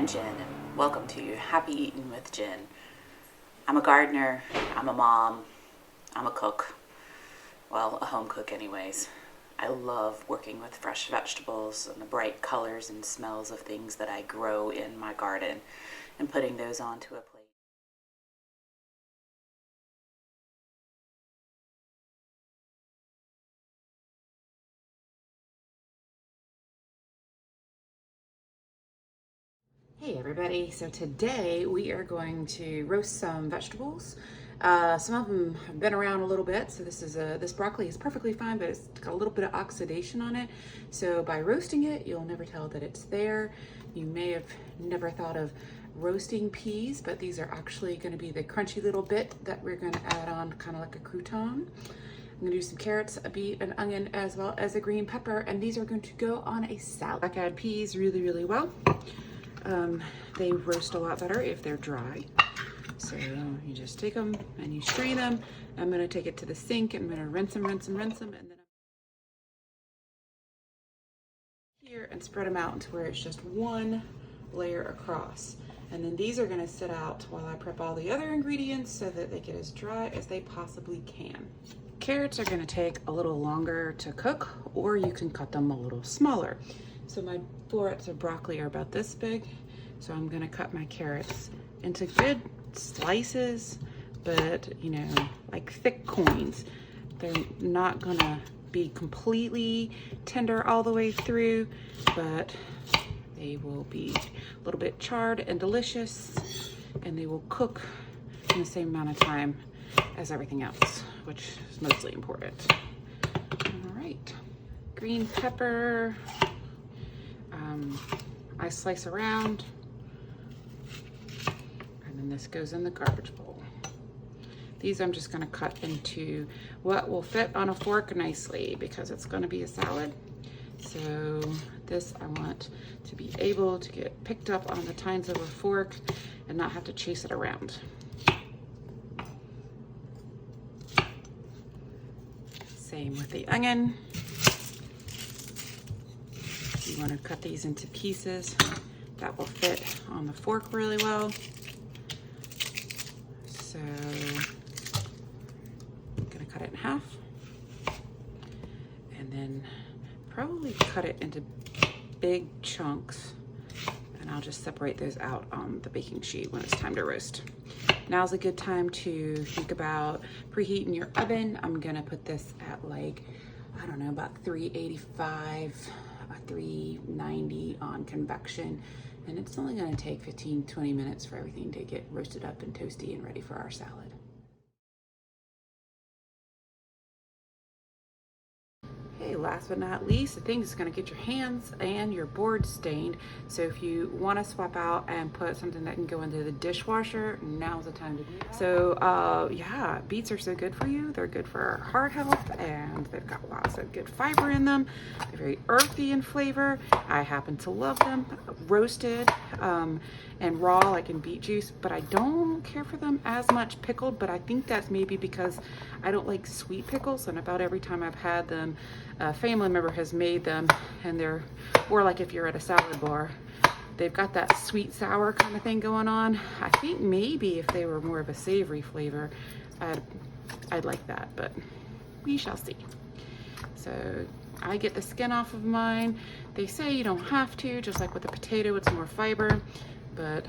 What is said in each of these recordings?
I'm Jen, and welcome to Happy Eating with Jen. I'm a gardener, I'm a mom, I'm a cook. Well, a home cook anyways. I love working with fresh vegetables and the bright colors and smells of things that I grow in my garden and putting those onto a plate. Hey everybody, so today we are going to roast some vegetables. Some of them have been around a little bit, so this broccoli is perfectly fine, but it's got a little bit of oxidation on it. So by roasting it, you'll never tell that it's there. You may have never thought of roasting peas, but these are actually going to be the crunchy little bit that we're going to add on, kind of like a crouton. I'm gonna do some carrots, a beet, an onion, as well as a green pepper, and these are going to go on a salad. I can add peas really well. They roast a lot better if they're dry. So you just take them and you strain them. I'm gonna take it to the sink and I'm gonna rinse them, and then here and spread them out to where it's just one layer across. And then these are gonna sit out while I prep all the other ingredients so that they get as dry as they possibly can. Carrots are gonna take a little longer to cook, or you can cut them a little smaller. So my florets of broccoli are about this big. So I'm gonna cut my carrots into good slices, but you know, like thick coins. They're not gonna be completely tender all the way through, but they will be a little bit charred and delicious, and they will cook in the same amount of time as everything else, which is mostly important. All right, green pepper. I slice around, and then this goes in the garbage bowl. These I'm just gonna cut into what will fit on a fork nicely because it's gonna be a salad. So this I want to be able to get picked up on the tines of a fork and not have to chase it around. Same with the onion. You want to cut these into pieces that will fit on the fork really well. So I'm going to cut it in half and then probably cut it into big chunks, and I'll just separate those out on the baking sheet when it's time to roast. Now's a good time to think about preheating your oven. I'm going to put this at like, I don't know, about 385. 390 on convection, and it's only going to take 15-20 minutes for everything to get roasted up and toasty and ready for our salad. Okay, last but not least, the thing is going to get your hands and your board stained. So if you want to swap out and put something that can go into the dishwasher, now's the time to do that. So yeah, beets are so good for you. They're good for our heart health, and they've got lots of good fiber in them. They're very earthy in flavor. I happen to love them roasted and raw, like in beet juice, but I don't care for them as much pickled. But I think that's maybe because I don't like sweet pickles, and about every time I've had them, a family member has made them, and they're, or like if you're at a salad bar, they've got that sweet sour kind of thing going on. I think maybe if they were more of a savory flavor, I'd like that, but we shall see. So I get the skin off of mine. They say you don't have to, just like with a potato, it's more fiber, but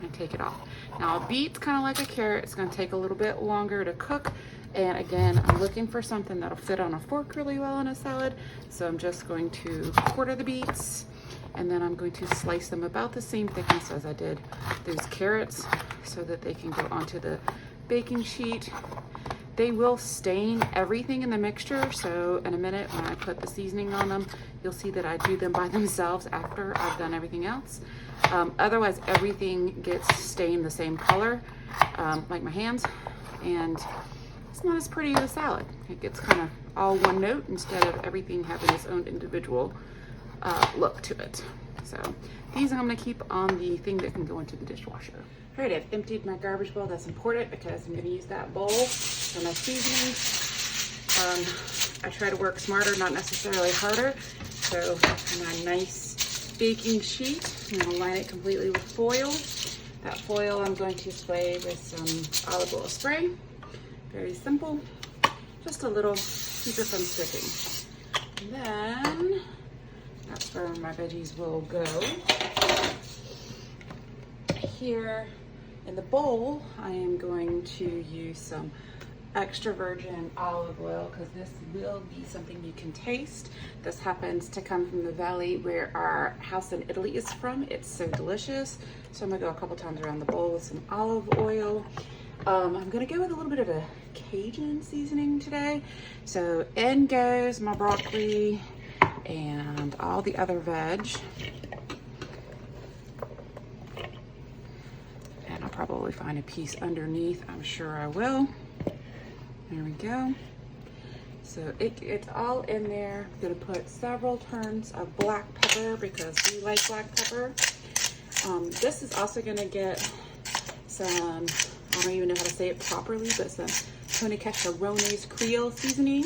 I take it off. Now a beet's kind of like a carrot. It's going to take a little bit longer to cook. And again, I'm looking for something that'll fit on a fork really well in a salad. So I'm just going to quarter the beets, and then I'm going to slice them about the same thickness as I did those carrots so that they can go onto the baking sheet. They will stain everything in the mixture. So in a minute when I put the seasoning on them, you'll see that I do them by themselves after I've done everything else. Otherwise, everything gets stained the same color, like my hands, and it's not as pretty as a salad. It gets kind of all one note instead of everything having its own individual look to it. So these I'm gonna keep on the thing that can go into the dishwasher. All right, I've emptied my garbage bowl. That's important because I'm gonna use that bowl for my seasonings. I try to work smarter, not necessarily harder. So my nice baking sheet. I'm going to line it completely with foil. That foil I'm going to spray with some olive oil spray. Very simple. Just a little, keep it from sticking. And then that's where my veggies will go. Here in the bowl, I am going to use some extra virgin olive oil because this will be something you can taste. This happens to come from the valley where our house in Italy is from. It's so delicious. So I'm gonna go a couple times around the bowl with some olive oil. I'm gonna go with a little bit of a Cajun seasoning today. So in goes my broccoli and all the other veg. And I'll probably find a piece underneath. I'm sure I will. There we go. So it's all in there. I'm gonna put several turns of black pepper because we like black pepper. This is also gonna get some, I don't even know how to say it properly, but some Tony Cacherone's Creole seasoning.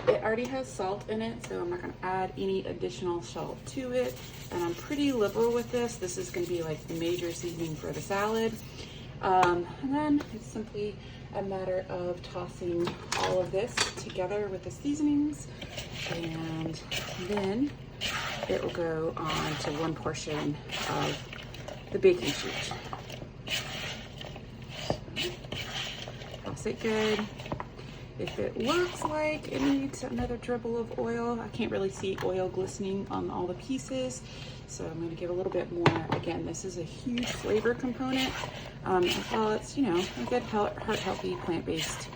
It already has salt in it, so I'm not gonna add any additional salt to it. And I'm pretty liberal with this. This is gonna be like the major seasoning for the salad. And then it's simply a matter of tossing all of this together with the seasonings, and then it will go on to one portion of the baking sheet. Toss it good. If it looks like it needs another dribble of oil, I can't really see oil glistening on all the pieces, so I'm going to give a little bit more. Again, this is a huge flavor component, as well as, you know, a good heart-healthy plant-based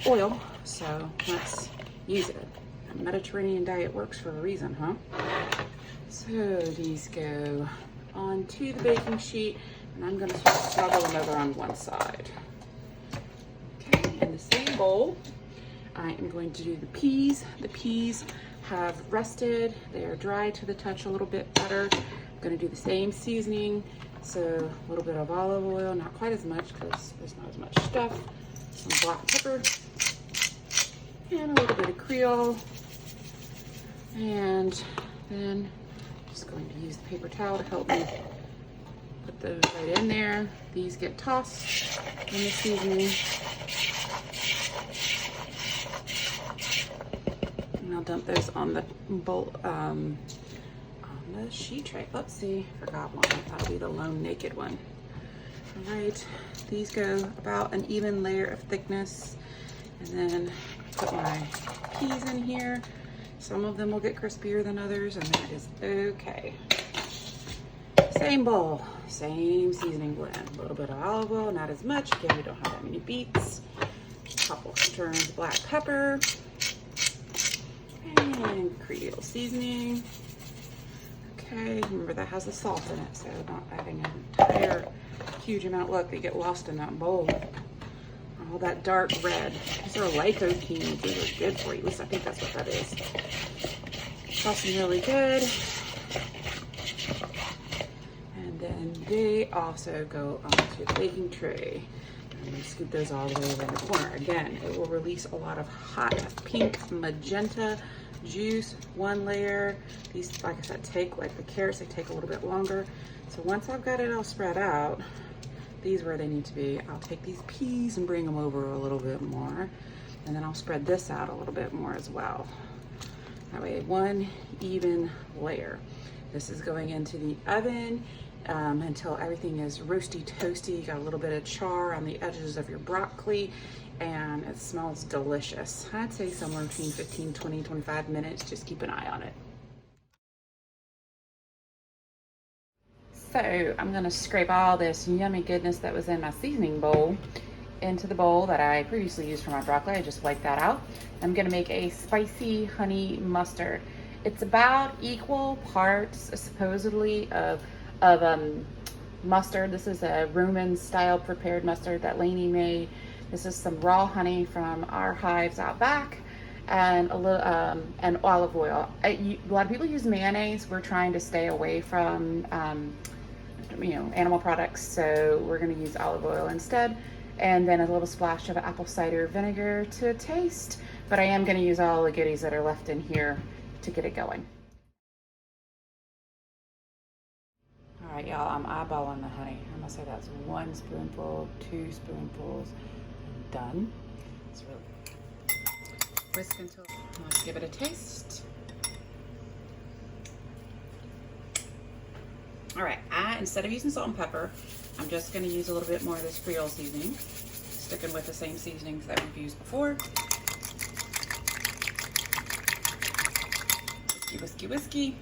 oil, so let's use it. A Mediterranean diet works for a reason, huh? So these go onto the baking sheet, and I'm going to toggle them over on one side. In the same bowl, I am going to do the peas. The peas have rested. They are dry to the touch a little bit better. I'm going to do the same seasoning. So a little bit of olive oil, not quite as much because there's not as much stuff. Some black pepper and a little bit of Creole. And then I'm just going to use the paper towel to help me put those right in there. These get tossed in the seasoning. And I'll dump those on the bowl, on the sheet tray. Let's see, forgot one. That'll be the lone naked one. All right, these go about an even layer of thickness. And then put my peas in here. Some of them will get crispier than others, and that is okay. Same bowl, same seasoning blend. A little bit of olive oil, not as much. Again, we don't have that many beets. A couple turns black pepper. And Creole seasoning. Okay, remember that has the salt in it, so not adding an entire huge amount. Look, they get lost in that bowl. All that dark red. These are lycopene. These are good for you. At least I think that's what that is. Tossing really good. And then they also go onto the baking tray. I'm going to scoop those all the way over in the corner. Again, it will release a lot of hot pink magenta juice. One layer. These, like I said, take, like the carrots, they take a little bit longer. So once I've got it all spread out, these are where they need to be. I'll take these peas and bring them over a little bit more. And then I'll spread this out a little bit more as well. That way, one even layer. This is going into the oven until everything is roasty toasty. You got a little bit of char on the edges of your broccoli, and it smells delicious. I'd say somewhere between 15, 20, 25 minutes. Just keep an eye on it. So I'm gonna scrape all this yummy goodness that was in my seasoning bowl into the bowl that I previously used for my broccoli. I just wiped that out. I'm gonna make a spicy honey mustard. It's about equal parts, supposedly, of mustard. This is a Roman style prepared mustard that Lainey made. This is some raw honey from our hives out back, and a little and olive oil. A lot of people use mayonnaise. We're trying to stay away from animal products, so we're going to use olive oil instead, and then a little splash of apple cider vinegar to taste. But I am going to use all the goodies that are left in here to get it going. All right, y'all, I'm eyeballing the honey. I'm gonna say that's 1 spoonful, 2 spoonfuls, done. It's really whisk until, let's give it a taste. All right, instead of using salt and pepper, I'm just gonna use a little bit more of this Creole seasoning, sticking with the same seasonings that we've used before. Whiskey, whiskey, whiskey.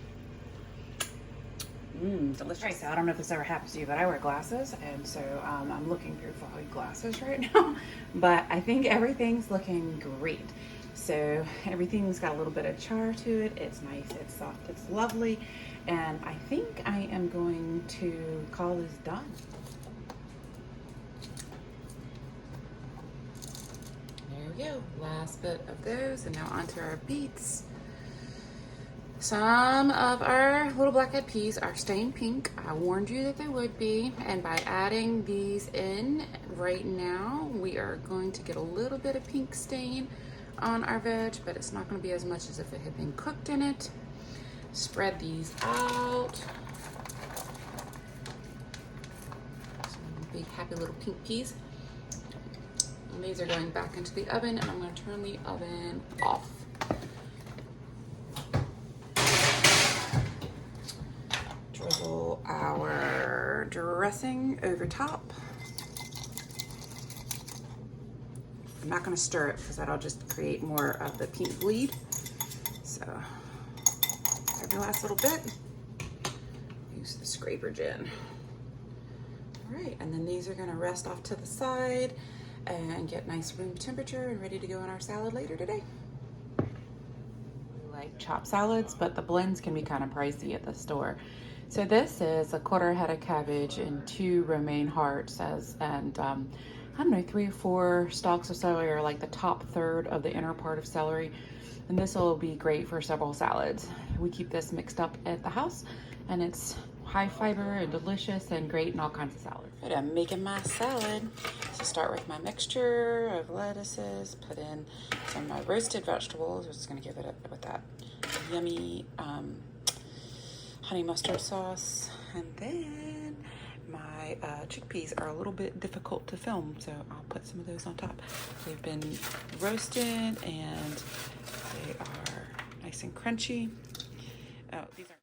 Delicious. Right, so I don't know if this ever happens to you, but I wear glasses, and so I'm looking through foggy glasses right now. But I think everything's looking great. So everything's got a little bit of char to it. It's nice, it's soft, it's lovely. And I think I am going to call this done. There we go, last bit of those, and now onto our beets. Some of our little black-eyed peas are stained pink. I warned you that they would be, and by adding these in right now, we are going to get a little bit of pink stain on our veg, but it's not going to be as much as if it had been cooked in it. Spread these out. Some big happy little pink peas. And these are going back into the oven, and I'm going to turn the oven off. Drizzle our dressing over top. I'm not going to stir it because that'll just create more of the pink bleed. So every last little bit, use the scraper gin. All right, and then these are going to rest off to the side and get nice room temperature and ready to go in our salad later today. We like chopped salads, but the blends can be kind of pricey at the store. So this is a 1/4 head of cabbage and 2 romaine hearts, and I don't know, 3 or 4 stalks of celery, or like the top third of the inner part of celery. And this will be great for several salads. We keep this mixed up at the house, and it's high fiber and delicious and great in all kinds of salads. Right, I'm making my salad. So start with my mixture of lettuces, put in some of my roasted vegetables. We're just gonna give it up with that yummy honey mustard sauce, and then my chickpeas are a little bit difficult to film, so I'll put some of those on top. They've been roasted and they are nice and crunchy. Oh, these are